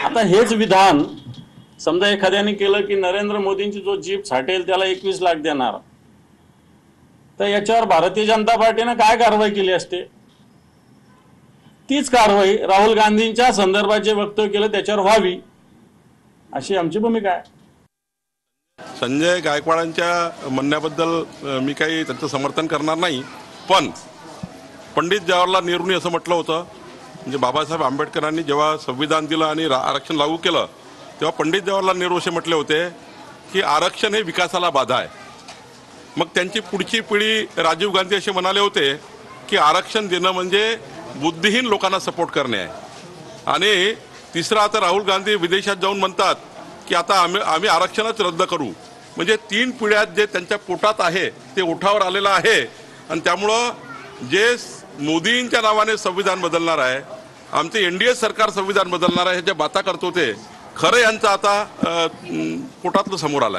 आता हेच विधान समजा एखाद्याने केलं की नरेंद्र मोदींची जो जीप साठेल त्याला 21 लाख देणार, तर याच्यावर भारतीय जनता पार्टीने काय कारवाई केली असते? तीच कारवाई राहुल गांधींच्या संदर्भात जे वक्तव्य केलं त्याच्यावर व्हावी अशी आमची भूमिका आहे. संजय गायकवाडांच्या म्हणण्याबद्दल मी काही त्यांचं समर्थन करणार नाही, पण पंडित जवाहरलाल नेहरूंनी असं म्हटलं होतं, म्हणजे बाबासाहेब आंबेडकरांनी जेव्हा संविधान दिलं आणि आरक्षण लागू केलं तेव्हा पंडित जवाहरलाल नेहरू असे म्हटले होते की आरक्षण हे विकासाला बाधा आहे. मग त्यांची पुढची पिढी राजीव गांधी असे म्हणाले होते की आरक्षण देणं म्हणजे बुद्धिहीन लोकांना सपोर्ट करणे आहे. आणि तिसरा आता राहुल गांधी विदेशात जाऊन म्हणतात की आता आम्ही आरक्षणच रद्द करू. म्हणजे 3 पिढ्यात जे त्यांच्या पोटात आहे ते ओठावर आलेलं आहे. आणि त्यामुळं जे मोदींच्या नावाने संविधान बदलणार आहे, आमचे NDA सरकार संविधान बदलणार आहे, हे जे बाता करतो ते खरं यांचं आता पोटातलं समोर आलं आहे.